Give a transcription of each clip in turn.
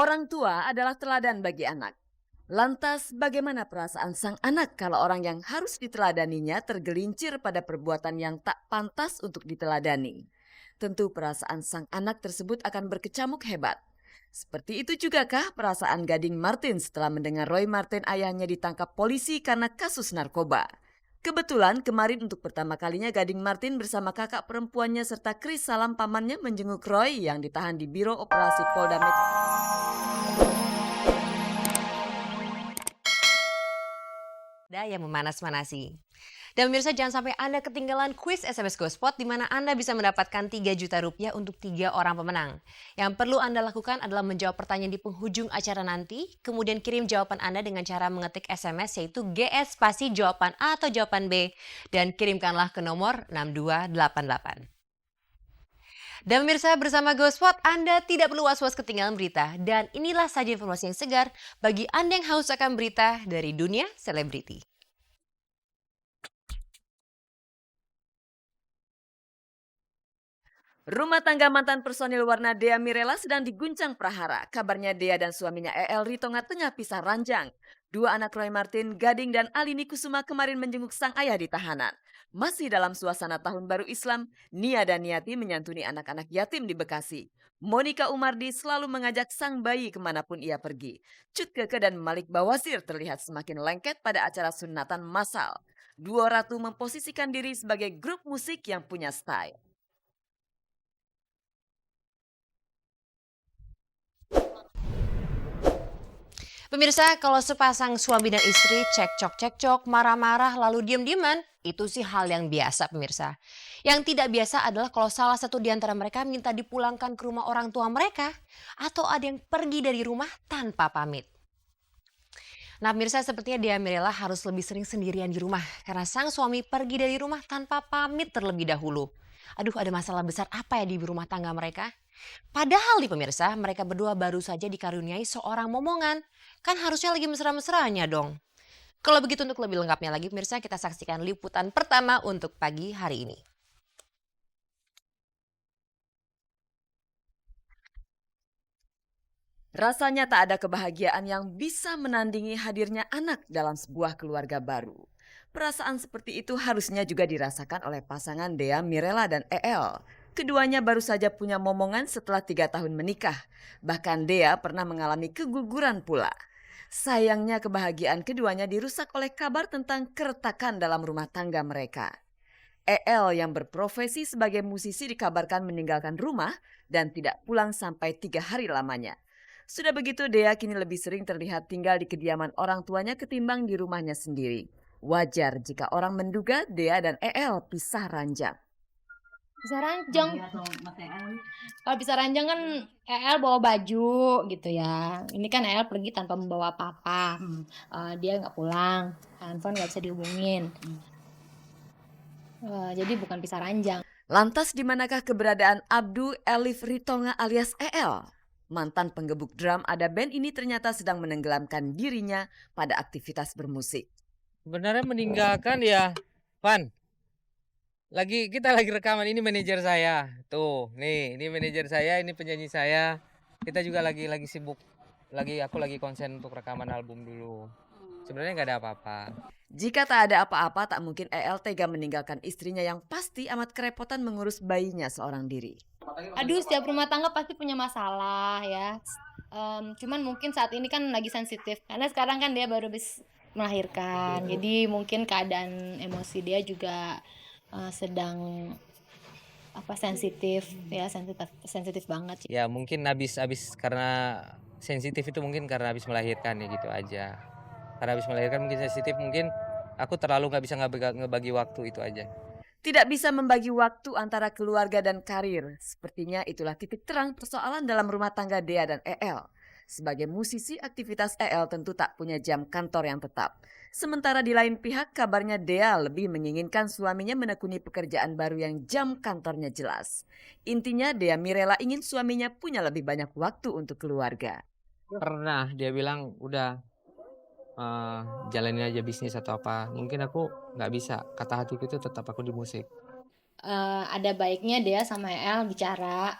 Orang tua adalah teladan bagi anak. Lantas, bagaimana perasaan sang anak kalau orang yang harus diteladaninya tergelincir pada perbuatan yang tak pantas untuk diteladani? Tentu perasaan sang anak tersebut akan berkecamuk hebat. Seperti itu jugakah perasaan Gading Martin setelah mendengar Roy Martin ayahnya ditangkap polisi karena kasus narkoba? Kebetulan kemarin untuk pertama kalinya Gading Martin bersama kakak perempuannya serta Chris Salam pamannya menjenguk Roy yang ditahan di Biro Operasi Polda Metro. Ada yang memanas-manasi. Dan pemirsa jangan sampai Anda ketinggalan kuis SMS GoSpot di mana Anda bisa mendapatkan 3 juta rupiah untuk 3 orang pemenang. Yang perlu Anda lakukan adalah menjawab pertanyaan di penghujung acara nanti, kemudian kirim jawaban Anda dengan cara mengetik SMS yaitu GS spasi jawaban A atau jawaban B dan kirimkanlah ke nomor 6288. Dan pemirsa bersama GoSpot Anda tidak perlu was-was ketinggalan berita dan inilah saja informasi yang segar bagi Anda yang haus akan berita dari dunia selebriti. Rumah tangga mantan personil warna Dea Mirela sedang diguncang prahara. Kabarnya Dea dan suaminya EL Ritonga tengah pisah ranjang. Dua anak Roy Martin, Gading dan Alini Kusuma kemarin menjenguk sang ayah di tahanan. Masih dalam suasana tahun baru Islam, Nia dan Niati menyantuni anak-anak yatim di Bekasi. Monica Umardi selalu mengajak sang bayi kemanapun ia pergi. Cut Keke dan Malik Bawasir terlihat semakin lengket pada acara sunatan massal. Duo ratu memposisikan diri sebagai grup musik yang punya style. Pemirsa, kalau sepasang suami dan istri cekcok-cekcok, marah-marah, lalu diam-diaman, itu sih hal yang biasa pemirsa. Yang tidak biasa adalah kalau salah satu di antara mereka minta dipulangkan ke rumah orang tua mereka, atau ada yang pergi dari rumah tanpa pamit. Nah pemirsa, sepertinya Dea Mirela harus lebih sering sendirian di rumah, karena sang suami pergi dari rumah tanpa pamit terlebih dahulu. Aduh, ada masalah besar apa ya di rumah tangga mereka? Padahal nih pemirsa, mereka berdua baru saja dikaruniai seorang momongan. Kan harusnya lagi mesra-mesranya dong. Kalau begitu untuk lebih lengkapnya lagi pemirsa, kita saksikan liputan pertama untuk pagi hari ini. Rasanya tak ada kebahagiaan yang bisa menandingi hadirnya anak dalam sebuah keluarga baru. Perasaan seperti itu harusnya juga dirasakan oleh pasangan Dea Mirela dan EL. Keduanya baru saja punya momongan setelah 3 tahun menikah. Bahkan Dea pernah mengalami keguguran pula. Sayangnya kebahagiaan keduanya dirusak oleh kabar tentang keretakan dalam rumah tangga mereka. EL yang berprofesi sebagai musisi dikabarkan meninggalkan rumah dan tidak pulang sampai 3 hari lamanya. Sudah begitu Dea kini lebih sering terlihat tinggal di kediaman orang tuanya ketimbang di rumahnya sendiri. Wajar jika orang menduga Dea dan EL pisah ranjang. Bisa ranjang. Kalau bisa ranjang kan EL bawa baju gitu ya. Ini kan EL pergi tanpa membawa apa-apa. Dia nggak pulang, handphone nggak bisa dihubungin. Jadi bukan pisah ranjang. Lantas di manakah keberadaan Abdu Elif Ritonga alias EL? Mantan penggebuk drum ada band ini ternyata sedang menenggelamkan dirinya pada aktivitas bermusik. Sebenarnya meninggalkan ya, Van. Kita lagi rekaman, ini manajer saya. Tuh, nih, ini manajer saya, ini penyanyi saya. Kita juga lagi sibuk. Aku lagi konsen untuk rekaman album dulu. Sebenarnya nggak ada apa-apa. Jika tak ada apa-apa, tak mungkin EL tega meninggalkan istrinya yang pasti amat kerepotan mengurus bayinya seorang diri. Aduh, setiap rumah tangga pasti punya masalah ya. Cuman mungkin saat ini kan lagi sensitif. Karena sekarang kan dia baru habis melahirkan. Jadi mungkin keadaan emosi dia juga sedang sensitif ya, sensitif banget. Ya mungkin habis karena sensitif itu mungkin karena habis melahirkan ya gitu aja. Karena habis melahirkan mungkin sensitif, mungkin aku terlalu nggak bisa ngebagi waktu itu aja. Tidak bisa membagi waktu antara keluarga dan karir. Sepertinya itulah titik terang persoalan dalam rumah tangga Dea dan EL. Sebagai musisi, aktivitas EL tentu tak punya jam kantor yang tetap. Sementara di lain pihak, kabarnya Dea lebih menginginkan suaminya menekuni pekerjaan baru yang jam kantornya jelas. Intinya Dea Mirela ingin suaminya punya lebih banyak waktu untuk keluarga. Pernah dia bilang udah jalanin aja bisnis atau apa. Mungkin aku nggak bisa. Kata hatiku itu tetap aku di musik. Ada baiknya dia sama El bicara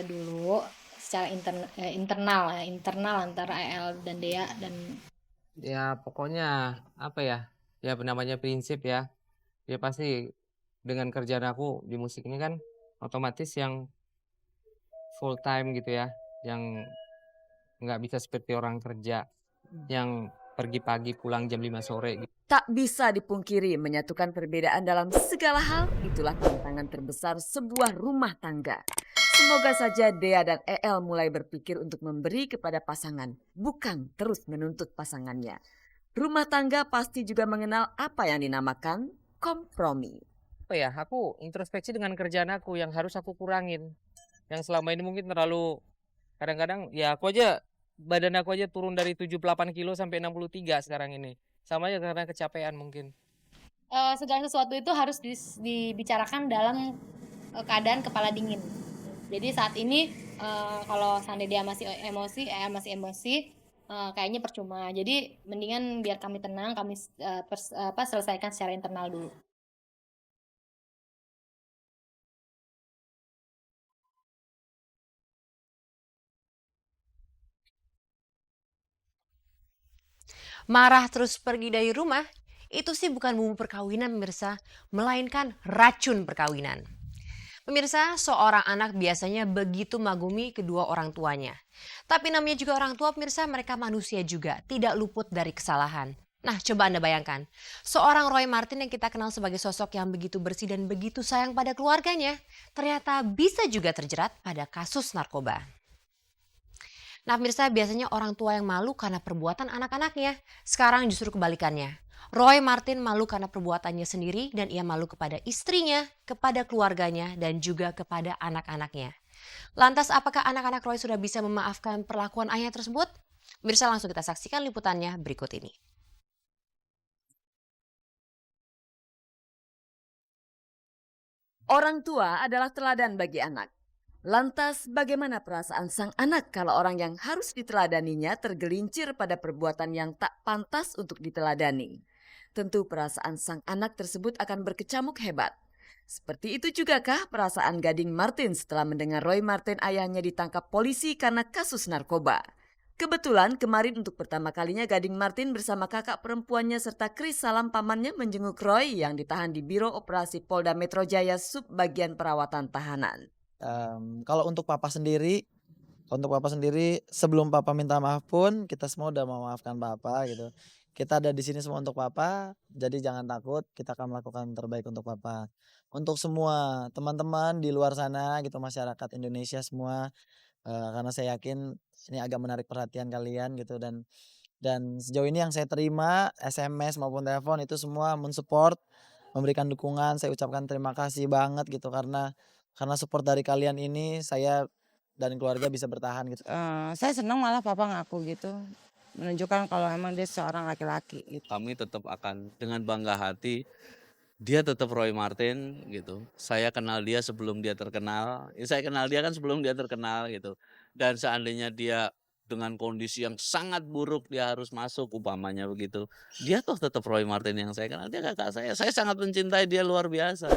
dulu secara internal antara EL dan Dea dan Ya pokoknya apa ya? Ya namanya prinsip ya. Ya pasti dengan kerjaan aku di musik ini kan otomatis yang full time gitu ya. Yang nggak bisa seperti orang kerja yang pergi pagi pulang jam 5 sore gitu. Tak bisa dipungkiri menyatukan perbedaan dalam segala hal itulah tantangan terbesar sebuah rumah tangga. Semoga saja Dea dan EL mulai berpikir untuk memberi kepada pasangan, bukan terus menuntut pasangannya. Rumah tangga pasti juga mengenal apa yang dinamakan kompromi. Apa ya? Aku introspeksi dengan kerjaan aku yang harus aku kurangin. Yang selama ini mungkin terlalu kadang-kadang ya badan aku aja turun dari 78 kilo sampai 63 sekarang ini. Sama aja karena kecapean mungkin. segala sesuatu itu harus dibicarakan dalam keadaan kepala dingin. Jadi saat ini kalau seandainya dia masih emosi, masih emosi, kayaknya percuma. Jadi mendingan biar kami tenang, kami selesaikan secara internal dulu. Marah terus pergi dari rumah, itu sih bukan bumbu perkawinan pemirsa, melainkan racun perkawinan. Pemirsa, seorang anak biasanya begitu mengagumi kedua orang tuanya. Tapi namanya juga orang tua pemirsa, mereka manusia juga, tidak luput dari kesalahan. Nah, coba Anda bayangkan, seorang Roy Martin yang kita kenal sebagai sosok yang begitu bersih dan begitu sayang pada keluarganya, ternyata bisa juga terjerat pada kasus narkoba. Nah pemirsa, biasanya orang tua yang malu karena perbuatan anak-anaknya. Sekarang justru kebalikannya. Roy Martin malu karena perbuatannya sendiri dan ia malu kepada istrinya, kepada keluarganya, dan juga kepada anak-anaknya. Lantas apakah anak-anak Roy sudah bisa memaafkan perlakuan ayah tersebut? Pemirsa, langsung kita saksikan liputannya berikut ini. Orang tua adalah teladan bagi anak. Lantas bagaimana perasaan sang anak kalau orang yang harus diteladaninya tergelincir pada perbuatan yang tak pantas untuk diteladani? Tentu perasaan sang anak tersebut akan berkecamuk hebat. Seperti itu jugakah perasaan Gading Martin setelah mendengar Roy Martin ayahnya ditangkap polisi karena kasus narkoba? Kebetulan kemarin untuk pertama kalinya Gading Martin bersama kakak perempuannya serta Chris Salam pamannya menjenguk Roy yang ditahan di Biro Operasi Polda Metro Jaya Subbagian Perawatan Tahanan. Kalau untuk papa sendiri sebelum papa minta maaf pun kita semua udah memaafkan papa gitu. Kita ada di sini semua untuk papa, jadi jangan takut, kita akan melakukan yang terbaik untuk papa. Untuk semua teman-teman di luar sana gitu, masyarakat Indonesia semua, karena saya yakin ini agak menarik perhatian kalian gitu dan sejauh ini yang saya terima SMS maupun telepon itu semua mensupport, memberikan dukungan. Saya ucapkan terima kasih banget gitu karena support dari kalian ini saya dan keluarga bisa bertahan gitu. Saya senang malah papa ngaku gitu, menunjukkan kalau emang dia seorang laki-laki gitu. Kami tetap akan dengan bangga hati, dia tetap Roy Martin gitu. Saya kenal dia sebelum dia terkenal, saya kenal dia kan sebelum dia terkenal gitu. Dan seandainya dia dengan kondisi yang sangat buruk dia harus masuk umpamanya begitu. Dia toh tetap Roy Martin yang saya kenal, dia kakak saya sangat mencintai dia luar biasa.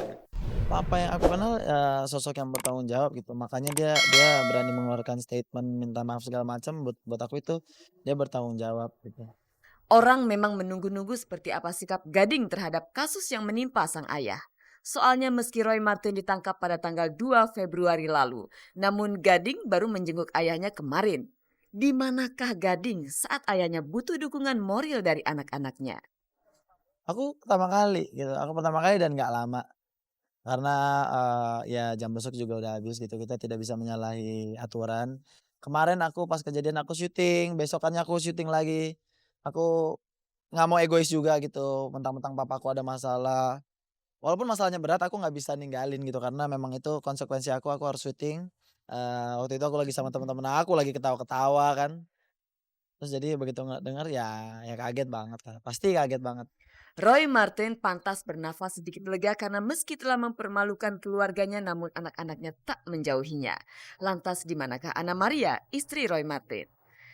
Papa yang aku kenal sosok yang bertanggung jawab gitu, makanya dia berani mengeluarkan statement minta maaf segala macam, buat aku itu dia bertanggung jawab gitu. Orang memang menunggu-nunggu seperti apa sikap Gading terhadap kasus yang menimpa sang ayah. Soalnya meski Roy Martin ditangkap pada tanggal 2 Februari lalu, namun Gading baru menjenguk ayahnya kemarin. Di manakah Gading saat ayahnya butuh dukungan moral dari anak-anaknya? Aku pertama kali dan nggak lama. Karena, ya jam besok juga udah habis gitu, kita tidak bisa menyalahi aturan. Kemarin aku pas kejadian aku syuting, besokannya aku syuting lagi. Aku nggak mau egois juga gitu, mentang-mentang papaku ada masalah. Walaupun masalahnya berat aku nggak bisa ninggalin gitu, karena memang itu konsekuensi aku harus syuting. Waktu itu aku lagi sama teman-teman aku, lagi ketawa-ketawa kan. Terus jadi begitu denger ya kaget banget lah, pasti kaget banget. Roy Martin pantas bernafas sedikit lega karena meski telah mempermalukan keluarganya namun anak-anaknya tak menjauhinya. Lantas di manakah Ana Maria, istri Roy Martin?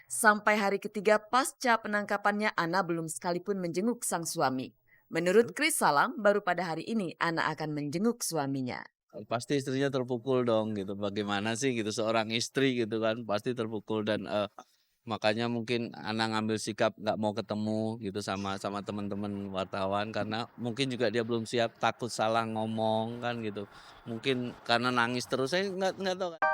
Sampai hari ketiga pasca penangkapannya Ana belum sekalipun menjenguk sang suami. Menurut Chris Salam, baru pada hari ini Ana akan menjenguk suaminya. pasti istrinya terpukul dong gitu. Bagaimana sih gitu seorang istri gitu kan pasti terpukul dan makanya mungkin Ana ngambil sikap nggak mau ketemu gitu sama sama teman-teman wartawan karena mungkin juga dia belum siap takut salah ngomong kan gitu. Mungkin karena nangis terus saya nggak tahu.